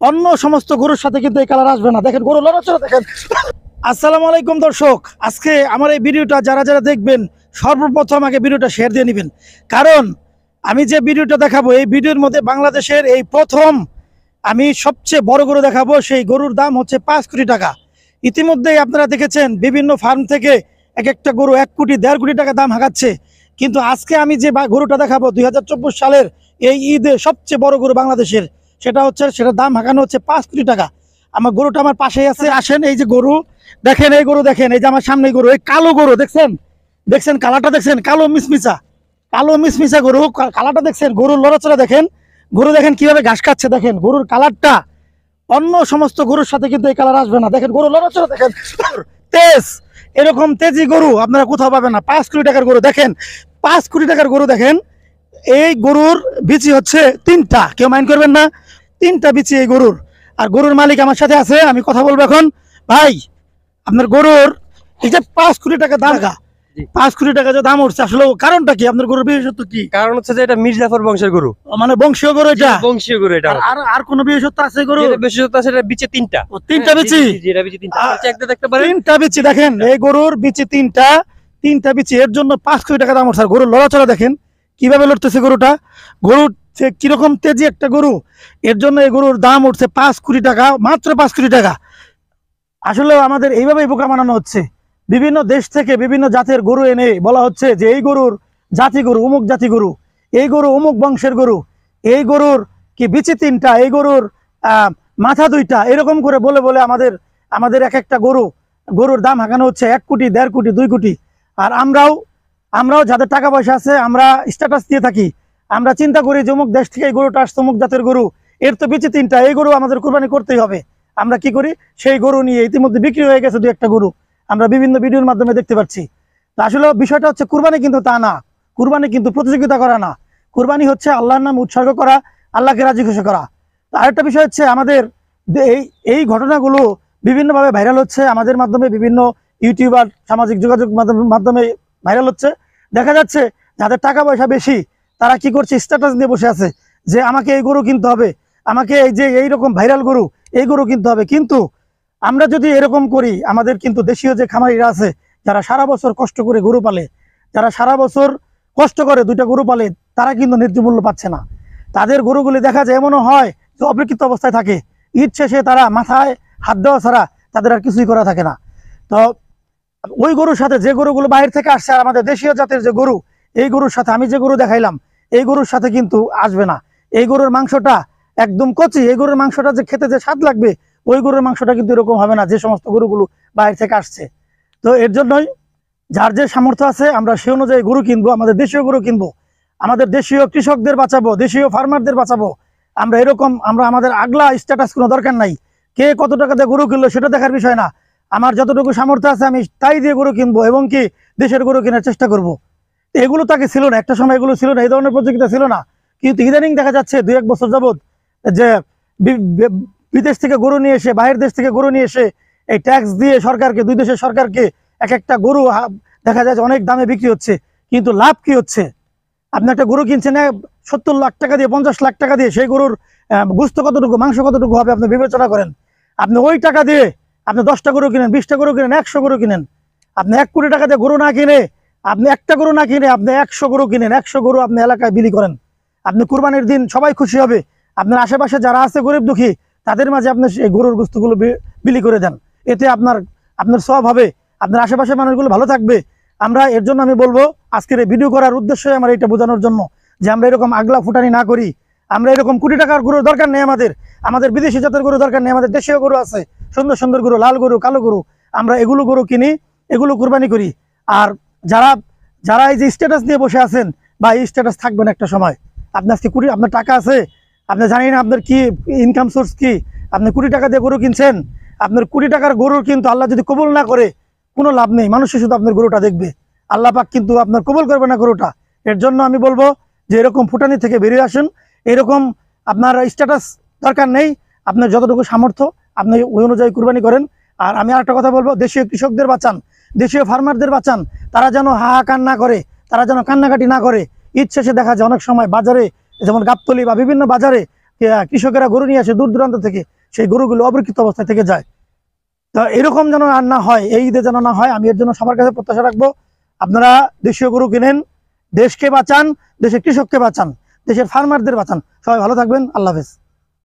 অন্য সমস্ত গরুর সাথে কিন্তু এই কালার আসবে না। দেখেন গরু লড়াচড়া দেখেন। আসসালামু আলাইকুম দর্শক, আজকে আমার এই ভিডিওটা যারা যারা দেখবেন সর্বপ্রথম আগে ভিডিওটা শেয়ার দিয়ে নেবেন, কারণ আমি যে ভিডিওটা দেখাবো এই ভিডিওর মধ্যে বাংলাদেশের এই প্রথম আমি সবচেয়ে বড় গরু দেখাবো। সেই গরুর দাম হচ্ছে 5 কোটি টাকা। ইতিমধ্যেই আপনারা দেখেছেন বিভিন্ন ফার্ম থেকে এক একটা গরু 1 কোটি 1.5 কোটি টাকা দাম হাঁকাচ্ছে, কিন্তু আজকে আমি যে গরুটা দেখাবো 2024 সালের এই ঈদে সবচেয়ে বড় গরু বাংলাদেশের, সেটার দাম হাঁকানো হচ্ছে 5 কোটি টাকা। আমার গরুটা আমার পাশেই আছে, আসেন এই যে গরু দেখেন, এই গরু দেখেন, এই যে আমার সামনে গরু, এই কালো গরু দেখছেন, দেখছেন কালারটা দেখছেন, কালো মিসমিসা গরু, কালারটা দেখছেন, গরুর লড়াচড়া দেখেন, গরু দেখেন কিভাবে ঘাস খাচ্ছে, দেখেন গরুর কালারটা অন্য সমস্ত গরুর সাথে কিন্তু এই কালার আসবে না। দেখেন গরু লড়াচড়া দেখেন, তেজ, এরকম তেজি গরু আপনারা কোথাও পাবেন না। 5 কোটি টাকার গরু দেখেন, 5 কোটি টাকার গরু দেখেন। এই গরুর বিচি হচ্ছে 3টা, কেউ মাইন্ড করবেন না, 3টা বিচি এই গরুর। আর গরুর মালিক আমার সাথে আছে, আমি কথা বলবো এখন। ভাই, আপনার গরুর এই যে 5 কোটি টাকা দাম, 5 কোটি টাকা যে দাম উঠছে, আসলে কারণটা কি? আপনার গরুর বিশেষত্ব কি? কারণ হচ্ছে যে এটা মির্জাফর বংশের গরু, মানে বংশীয় গরু এটা? বংশীয় গরু এটা। আর আর কোনো বিশেষত্ব আছে গরু? এটা বিশেষত্ব আছে, এটা বিচে 3টা। 3টা বিচি? জি, এটা বিচে 3টা। আপনি চেক দিয়ে দেখতে পারেন। 3টা বিচি দেখেন, এই গরুর বিচি 3টা বিচি, এর জন্য 5 কোটি টাকা দাম উঠছে। আর গরুর লড়াচড়া দেখেন কিভাবে লড়তেছে গরুটা, গরুর কিরকম তেজি একটা গরু, এর জন্য এই গরুর দাম উঠছে 5 কোটি টাকা, মাত্র 5 কোটি টাকা। আসলে আমাদের এইভাবেই বোকা বানানো হচ্ছে। বিভিন্ন দেশ থেকে বিভিন্ন জাতের গরু এনে বলা হচ্ছে যে এই গরুর জাতি গরু, অমুক জাতি গরু, এই গরু অমুক বংশের গরু, এই গরুর কি বিচি 3টা, এই গরুর মাথা 2টা, এরকম করে বলে বলে আমাদের আমাদের এক একটা গরুর দাম হাঁকানো হচ্ছে 1 কোটি 1.5 কোটি 2 কোটি। আর আমরাও যাদের টাকা পয়সা আছে, আমরা স্ট্যাটাস দিয়ে থাকি, আমরা চিন্তা করি যে অমুক দেশ থেকে এই গরুটা আসছে, অমুক জাতের গরু, এর তো বিচি 3টা, এই গরু আমাদের কুরবানি করতেই হবে। আমরা কি করি, সেই গরু নিয়ে ইতিমধ্যে বিক্রি হয়ে গেছে 2-1টা গরু, আমরা বিভিন্ন ভিডিওর মাধ্যমে দেখতে পাচ্ছি। তো আসলে বিষয়টা হচ্ছে কুরবানি কিন্তু তা না, কুরবানি কিন্তু প্রতিযোগিতা করা না, কুরবানি হচ্ছে আল্লাহর নাম উৎসর্গ করা, আল্লাহকে রাজি খুশি করা। তো আরেকটা বিষয় হচ্ছে আমাদের এই ঘটনাগুলো বিভিন্নভাবে ভাইরাল হচ্ছে আমাদের মাধ্যমে, বিভিন্ন ইউটিউবার সামাজিক যোগাযোগ মাধ্যমে ভাইরাল হচ্ছে। দেখা যাচ্ছে যাদের টাকা পয়সা বেশি তারা কি করছে, স্ট্যাটাস দিয়ে বসে আছে যে আমাকে এই গরু কিনতে হবে, আমাকে এই যে এইরকম ভাইরাল গরু, এই গরু কিনতে হবে। কিন্তু আমরা যদি এরকম করি, আমাদের কিন্তু দেশীয় যে খামারিরা আছে, যারা সারা বছর কষ্ট করে গরু পালে, যারা সারা বছর কষ্ট করে 2টা গরু পালে, তারা কিন্তু ন্যায্য মূল্য পাচ্ছে না। তাদের গরুগুলি দেখা যায় এমনও হয় যে অবিকৃত অবস্থায় থাকে, ঈদ শেষে তারা মাথায় হাত দেওয়া ছাড়া তাদের আর কিছুই করা থাকে না। তো ওই গরুর সাথে যে গরুগুলো বাইরে থেকে আসছে, আর আমাদের দেশীয় জাতের যে গরু, এই গরুর সাথে আমি যে গরু দেখাইলাম, এই গরুর সাথে কিন্তু আসবে না। এই গরুর মাংসটা একদম কচি, এই গরুর মাংসটা যে খেতে যে স্বাদ লাগবে, ওই গরুর মাংসটা কিন্তু এরকম হবে না যে সমস্ত গরুগুলো বাইরে থেকে আসছে। তো এর জন্যই যার যে সামর্থ্য আছে, আমরা সে অনুযায়ী গরু কিনবো, আমাদের দেশীয় গরু কিনবো, আমাদের দেশীয় কৃষকদের বাঁচাবো, দেশীয় ফার্মারদের বাঁচাবো। আমরা আমাদের আগলা স্ট্যাটাস কোনো দরকার নাই, কে কত টাকা দিয়ে গরু কিনলো সেটা দেখার বিষয় না। আমার যতটুকু সামর্থ্য আছে আমি তাই দিয়ে গরু কিনবো, এবং কি দেশের গরু কেনার চেষ্টা করব। এগুলো তাকে ছিল না, একটা সময় এগুলো ছিল না, এই ধরনের প্রতিযোগিতা ছিল না। কিন্তু ইদানিং দেখা যাচ্ছে 2-1 বছর যাবত যে বিদেশ থেকে গরু নিয়ে এসে, বাইরের দেশ থেকে গরু নিয়ে এসে এই ট্যাক্স দিয়ে সরকারকে, 2 দেশের সরকারকে এক একটা গরু দেখা যায় অনেক দামে বিক্রি হচ্ছে। কিন্তু লাভ কি হচ্ছে? আপনি একটা গরু কিনছেন 70 লাখ টাকা দিয়ে, 50 লাখ টাকা দিয়ে, সেই গরুর গোস্ত কতটুকু, মাংস কতটুকু হবে আপনি বিবেচনা করেন। আপনি ওই টাকা দিয়ে আপনি 10টা গরু কিনেন, 20টা গরু কিনেন, 100 গরু কিনেন। আপনি 1 কোটি টাকা দিয়ে গরু না কিনে, আপনি একটা গরু না কিনে আপনি 100 গরু কিনেন, 100 গরু আপনি এলাকায় বিলি করেন। আপনি কুরবানির দিন সবাই খুশি হবে, আপনার আশেপাশে যারা আছে গরিব দুঃখী, তাদের মাঝে আপনি এই গরুর গোস্তগুলো বিলি করে দেন। এতে আপনার সওয়াব হবে, আপনার আশেপাশের মানুষগুলো ভালো থাকবে। আমরা এর জন্য আমি বলবো, আজকের এই ভিডিও করার উদ্দেশ্যই আমার এটা বোঝানোর জন্য যে আমরা এরকম আগলা ফুটানি না করি। আমরা এরকম কোটি টাকার গরুর দরকার নেই, আমাদের বিদেশি জাতের গরু দরকার নেই, আমাদের দেশীয় গরু আছে, সুন্দর সুন্দর গরু, লাল গরু, কালো গরু, আমরা এগুলো গরু কিনি, এগুলো কুরবানি করি। আর যারা এই যে স্ট্যাটাস নিয়ে বসে আছেন, বা এই স্ট্যাটাস থাকবেন একটা সময়, আপনি আজকে আপনার টাকা আছে, আপনি জানেন না আপনার কি ইনকাম সোর্স কি, আপনি কোটি টাকা দিয়ে গরু কিনছেন, আপনার কোটি টাকার গরুর কিন্তু আল্লাহ যদি কবুল না করে কোনো লাভ নেই। মানুষই শুধু আপনার গরুটা দেখবে, আল্লাহ পাক কিন্তু আপনার কবুল করবে না গরুটা। এর জন্য আমি বলবো যে এরকম ফুটানি থেকে বেরিয়ে আসুন, এরকম আপনার স্ট্যাটাস দরকার নেই, আপনার যতটুকু সামর্থ্য আপনি ওই অনুযায়ী কুরবানি করেন। আর আমি আরেকটা কথা বলবো, দেশীয় কৃষকদের বাঁচান, দেশীয় ফার্মারদের বাঁচান, তারা যেন হাহাকার না করে, তারা যেন কান্নাকাটি না করে। ঈদ শেষে দেখা যায় অনেক সময় বাজারে, যেমন গাবতলী বা বিভিন্ন বাজারে কৃষকেরা গরু নিয়ে আসে দূর দূরান্ত থেকে, সেই গরুগুলো অবিকৃত অবস্থায় থেকে যায়। তো এরকম যেন আর না হয়, এই ঈদে যেন না হয়, আমি এর জন্য সবার কাছে প্রত্যাশা রাখবো আপনারা দেশীয় গরু কিনেন, দেশকে বাঁচান, দেশের কৃষককে বাঁচান, দেশের ফার্মারদের বাঁচান। সবাই ভালো থাকবেন, আল্লাহ হাফেজ।